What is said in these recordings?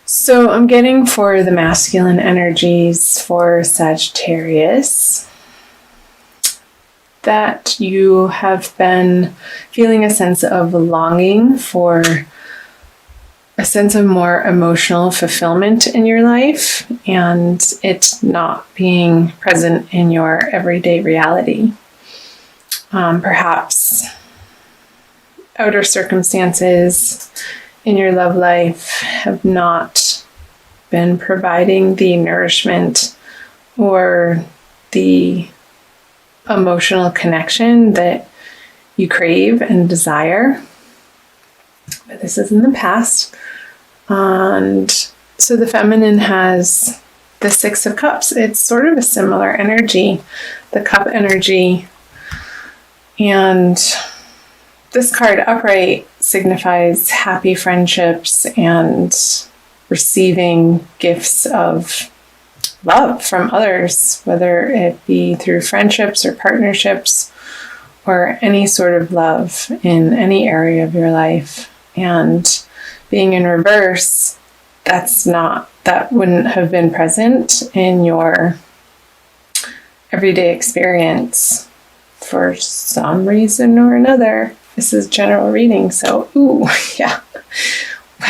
So I'm getting for the masculine energies for Sagittarius that you have been feeling a sense of longing for a sense of more emotional fulfillment in your life and it not being present in your everyday reality. Perhaps outer circumstances in your love life have not been providing the nourishment or the emotional connection that you crave and desire. But this is in the past. And so the feminine has the Six of Cups. It's sort of a similar energy, the cup energy. And this card upright signifies happy friendships and receiving gifts of love from others, whether it be through friendships or partnerships or any sort of love in any area of your life. And being in reverse, that wouldn't have been present in your everyday experience for some reason or another. This is general reading, so yeah.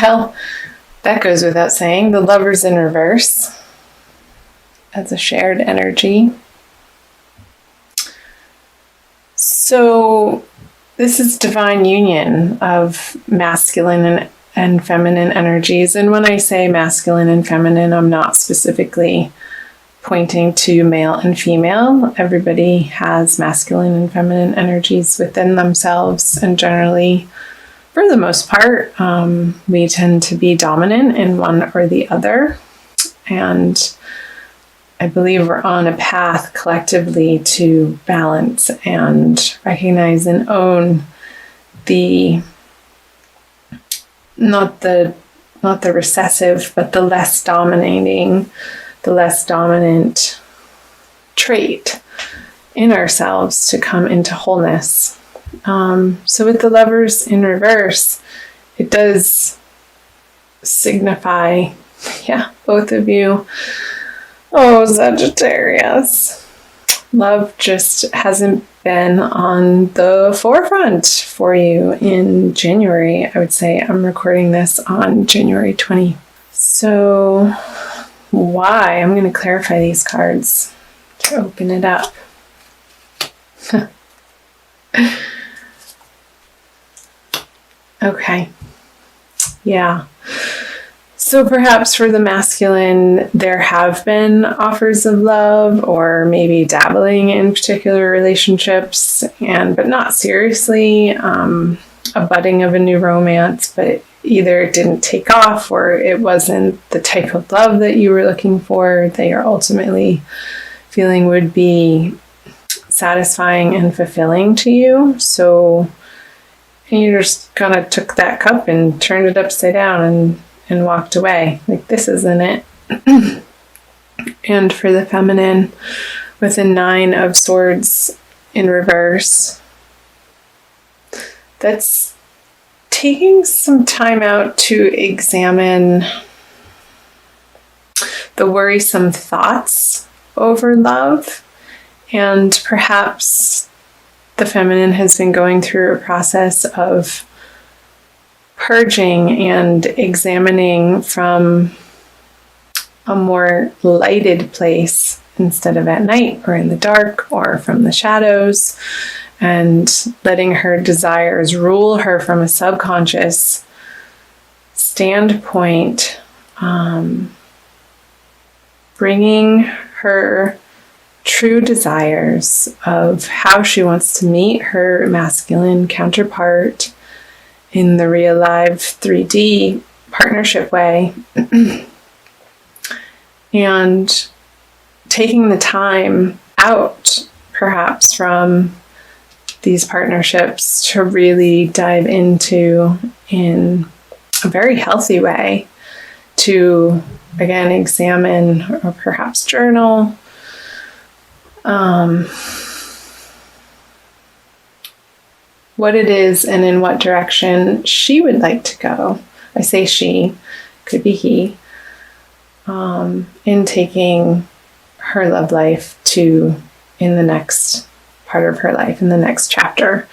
Well, that goes without saying. The Lover's in reverse as a shared energy. So this is divine union of masculine and feminine energies. And when I say masculine and feminine, I'm not specifically pointing to male and female. Everybody has masculine and feminine energies within themselves. And generally, for the most part, we tend to be dominant in one or the other. And I believe we're on a path collectively to balance and recognize and own the not the recessive, but the less dominating, the less dominant trait in ourselves to come into wholeness. So with the Lovers in reverse, it does signify, both of you. Oh, Sagittarius. Love just hasn't been on the forefront for you in January. I would say I'm recording this on January 20th. So why? I'm going to clarify these cards to open it up. Okay. Yeah. So perhaps for the masculine, there have been offers of love or maybe dabbling in particular relationships, but not seriously, a budding of a new romance, but either it didn't take off or it wasn't the type of love that you were looking for, that you're ultimately feeling would be satisfying and fulfilling to you. So you just kind of took that cup and turned it upside down and walked away. Like, this isn't it. And for the feminine, with a 9 of Swords in reverse, that's taking some time out to examine the worrisome thoughts over love. And perhaps the feminine has been going through a process of purging and examining from a more lighted place instead of at night or in the dark or from the shadows, and letting her desires rule her from a subconscious standpoint, bringing her true desires of how she wants to meet her masculine counterpart in the real live 3D partnership way, and taking the time out perhaps from these partnerships to really dive into in a very healthy way, to again examine or perhaps journal what it is and in what direction she would like to go. I say she, could be he, in taking her love life to in the next part of her life, in the next chapter.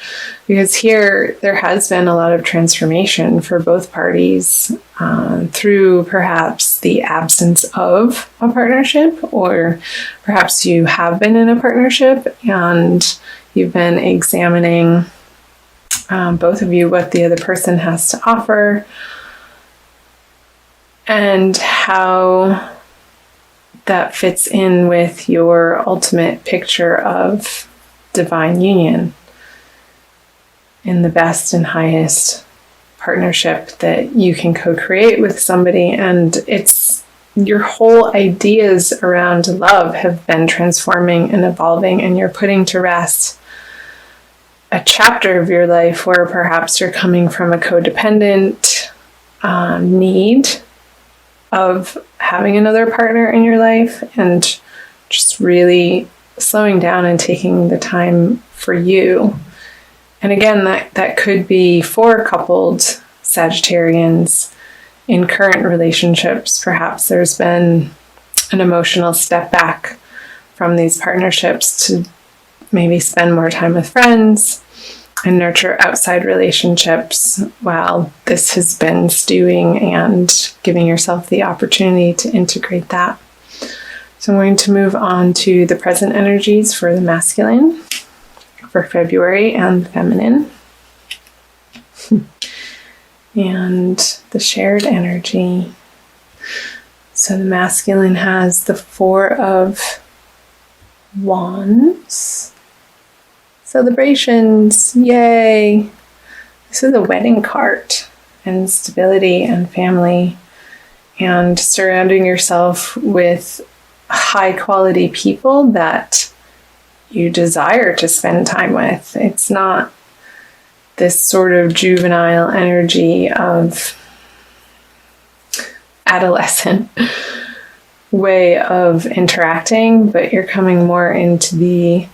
Because here there has been a lot of transformation for both parties through perhaps the absence of a partnership, or perhaps you have been in a partnership and you've been examining, both of you, what the other person has to offer and how that fits in with your ultimate picture of divine union in the best and highest partnership that you can co-create with somebody. And it's your whole ideas around love have been transforming and evolving, and you're putting to rest a chapter of your life where perhaps you're coming from a codependent need of having another partner in your life, and just really slowing down and taking the time for you. And again, that could be for coupled Sagittarians in current relationships. Perhaps there's been an emotional step back from these partnerships to maybe spend more time with friends and nurture outside relationships while this has been stewing, and giving yourself the opportunity to integrate that. So I'm going to move on to the present energies for the masculine for February and the feminine. And the shared energy. So the masculine has the Four of Wands. Celebrations, yay! This is a wedding card, and stability and family, and surrounding yourself with high quality people that you desire to spend time with. It's not this sort of juvenile energy of adolescent way of interacting, but you're coming more into the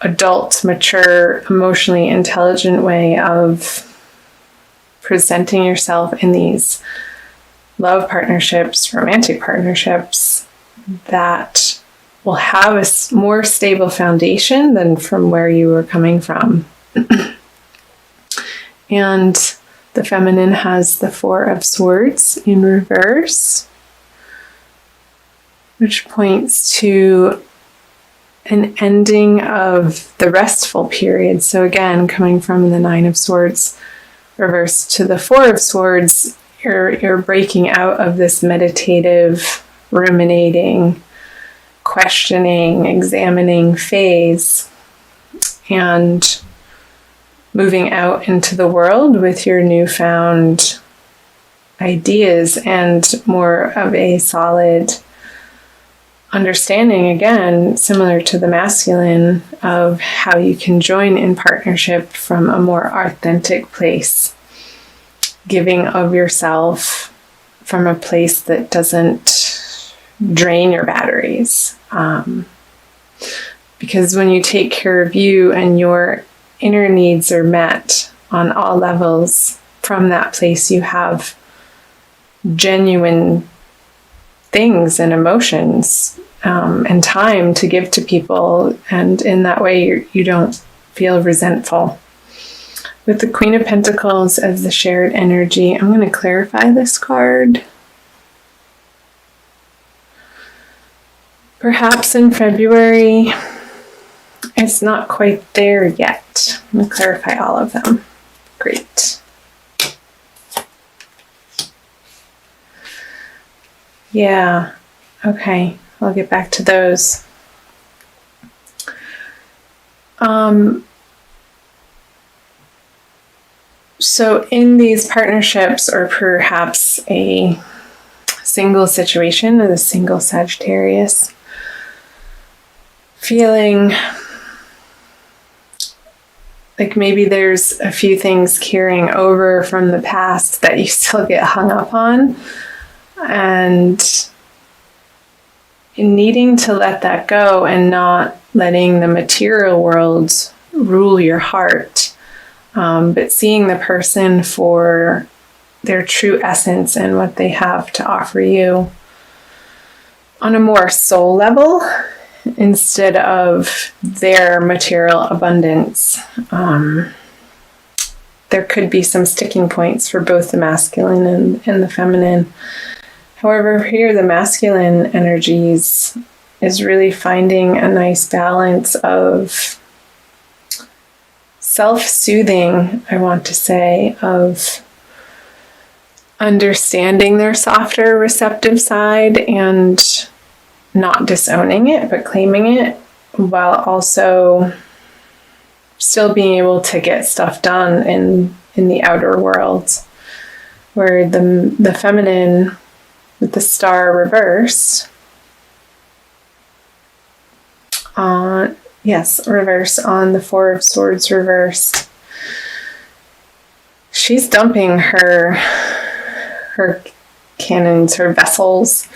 adult, mature, emotionally intelligent way of presenting yourself in these love partnerships, romantic partnerships that will have a more stable foundation than from where you were coming from. And the feminine has the Four of Swords in reverse, which points to an ending of the restful period. So again, coming from the Nine of Swords reverse to the Four of Swords, you're breaking out of this meditative, ruminating, questioning, examining phase, and moving out into the world with your newfound ideas and more of a solid understanding, again, similar to the masculine, of how you can join in partnership from a more authentic place, giving of yourself from a place that doesn't drain your batteries. Because when you take care of you and your inner needs are met on all levels, from that place you have genuine things and emotions and time to give to people, and in that way you don't feel resentful. With the Queen of Pentacles as the shared energy, I'm going to clarify this card. Perhaps in February, it's not quite there yet. I'm going to clarify all of them. Great. Yeah, okay, I'll get back to those. So in these partnerships, or perhaps a single situation with a single Sagittarius, feeling like maybe there's a few things carrying over from the past that you still get hung up on, and needing to let that go and not letting the material world rule your heart, but seeing the person for their true essence and what they have to offer you. on a more soul level instead of their material abundance. There could be some sticking points for both the masculine and the feminine. However, here the masculine energies is really finding a nice balance of self-soothing, I want to say, of understanding their softer, receptive side and not disowning it, but claiming it, while also still being able to get stuff done in the outer world, where the feminine with the star reversed, reverse on the Four of Swords reversed. She's dumping her cannons, her vessels,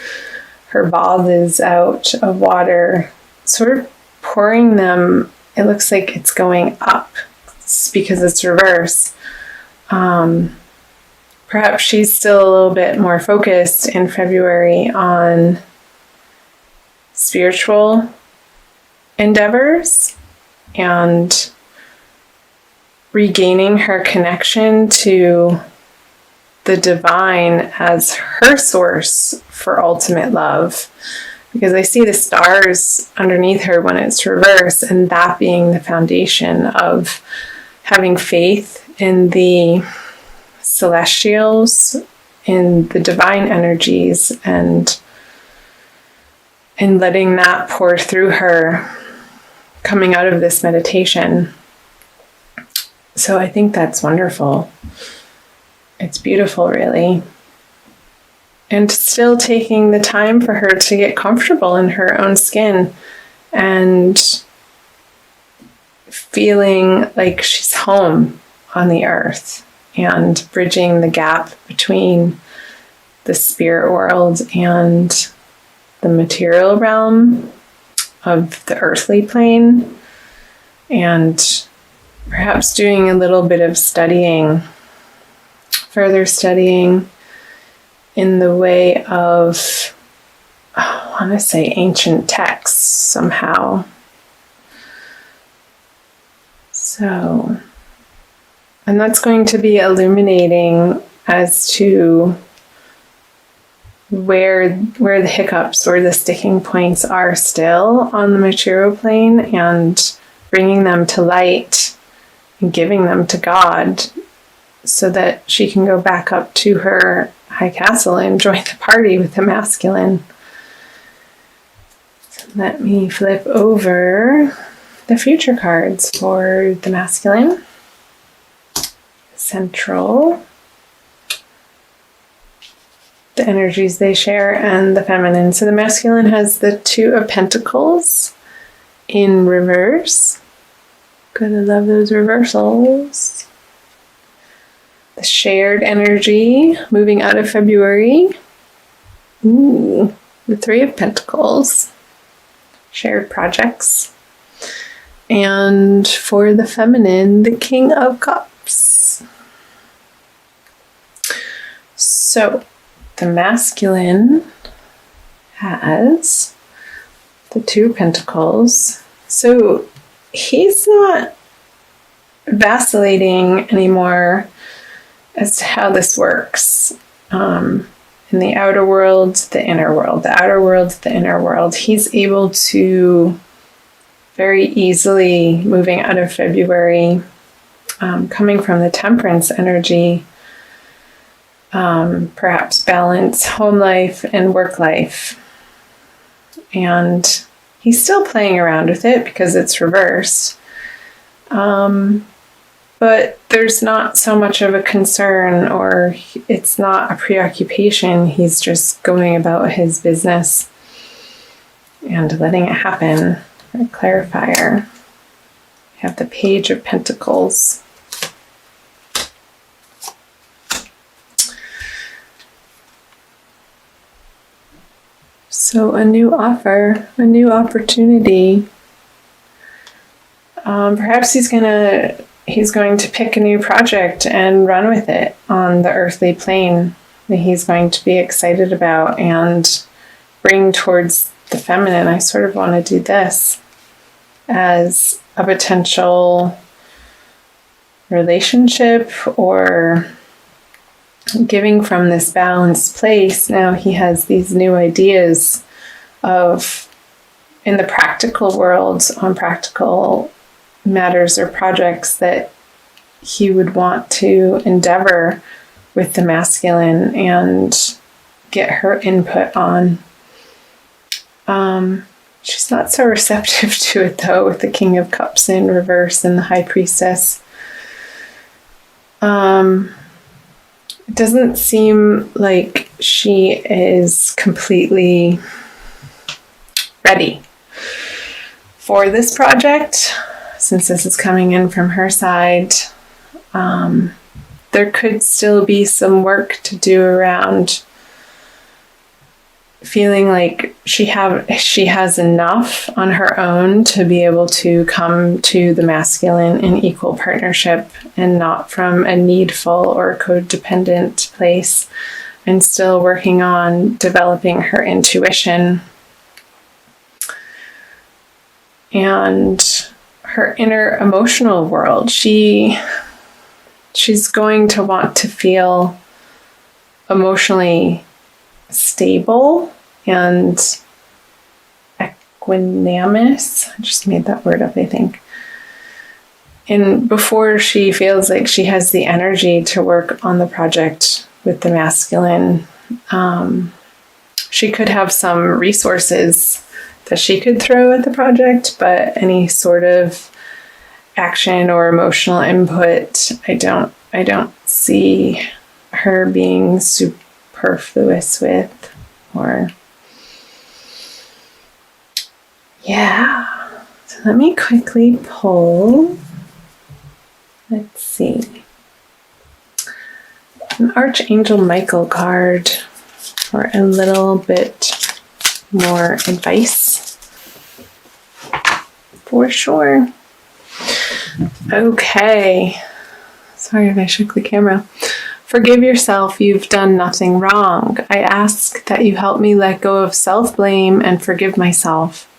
her vases out of water, sort of pouring them. It looks like it's going up because it's reverse. Perhaps she's still a little bit more focused in February on spiritual endeavors and regaining her connection to the divine as her source for ultimate love. Because I see the stars underneath her when it's reversed, and that being the foundation of having faith in the celestials, in the divine energies, and letting that pour through her coming out of this meditation. So I think that's wonderful. It's beautiful, really. And still taking the time for her to get comfortable in her own skin and feeling like she's home on the earth and bridging the gap between the spirit world and the material realm of the earthly plane, and perhaps doing a little bit of further studying in the way of, I want to say, ancient texts somehow. So, and that's going to be illuminating as to where the hiccups or the sticking points are still on the material plane, and bringing them to light and giving them to God so that she can go back up to her high castle and join the party with the masculine. So let me flip over the future cards for the masculine, central, the energies they share, and the feminine. So the masculine has the Two of Pentacles in reverse. Gotta love those reversals. The shared energy moving out of February. Ooh, the Three of Pentacles. Shared projects. And for the feminine, the King of Cups. So the masculine has the Two of Pentacles. So he's not vacillating anymore as to how this works. In the outer world, the inner world, the outer world, the inner world. He's able to very easily, moving out of February, coming from the Temperance energy, perhaps balance home life and work life. And he's still playing around with it because it's reversed. But there's not so much of a concern, or it's not a preoccupation. He's just going about his business and letting it happen. A clarifier. I have the Page of Pentacles. So a new offer, a new opportunity. Perhaps he's going to pick a new project and run with it on the earthly plane that he's going to be excited about and bring towards the feminine, I sort of want to do this as a potential relationship or giving from this balanced place. Now he has these new ideas of, in the practical world, on practical matters or projects that he would want to endeavor with the masculine and get her input on. She's not so receptive to it, though, with the King of Cups in reverse and the High Priestess. It doesn't seem like she is completely ready for this project, since this is coming in from her side. There could still be some work to do around feeling like she has enough on her own to be able to come to the masculine in equal partnership and not from a needful or codependent place, and still working on developing her intuition and her inner emotional world. She's going to want to feel emotionally stable and equanimous. I just made that word up, I think. And before she feels like she has the energy to work on the project with the masculine, she could have some resources that she could throw at the project, but any sort of action or emotional input, I don't see her being superfluous with, or yeah. So let me quickly pull, let's see, an Archangel Michael card for a little bit more advice for sure. Okay. Sorry if I shook the camera. Forgive yourself, you've done nothing wrong. I ask that you help me let go of self-blame and forgive myself.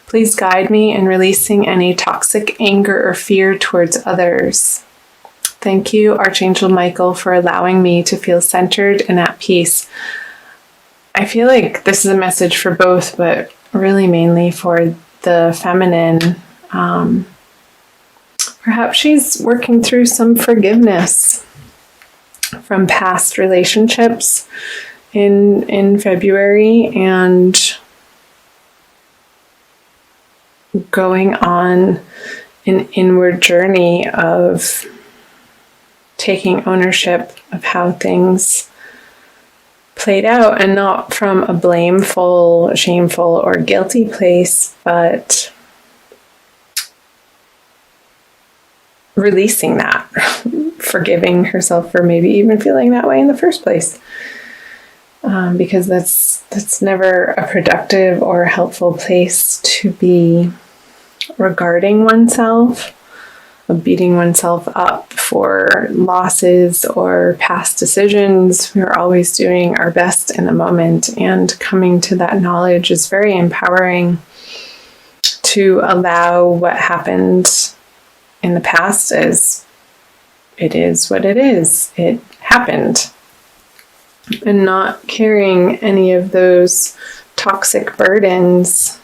Please guide me in releasing any toxic anger or fear towards others. Thank you, Archangel Michael, for allowing me to feel centered and at peace. I feel like this is a message for both, but really mainly for the feminine. Perhaps she's working through some forgiveness from past relationships in February and going on an inward journey of taking ownership of how things played out, and not from a blameful, shameful, or guilty place, but releasing that, forgiving herself for maybe even feeling that way in the first place. Because that's never a productive or helpful place to be regarding oneself, of beating oneself up for losses or past decisions. We're always doing our best in the moment, and coming to that knowledge is very empowering, to allow what happened in the past as it is what it is. It happened. And not carrying any of those toxic burdens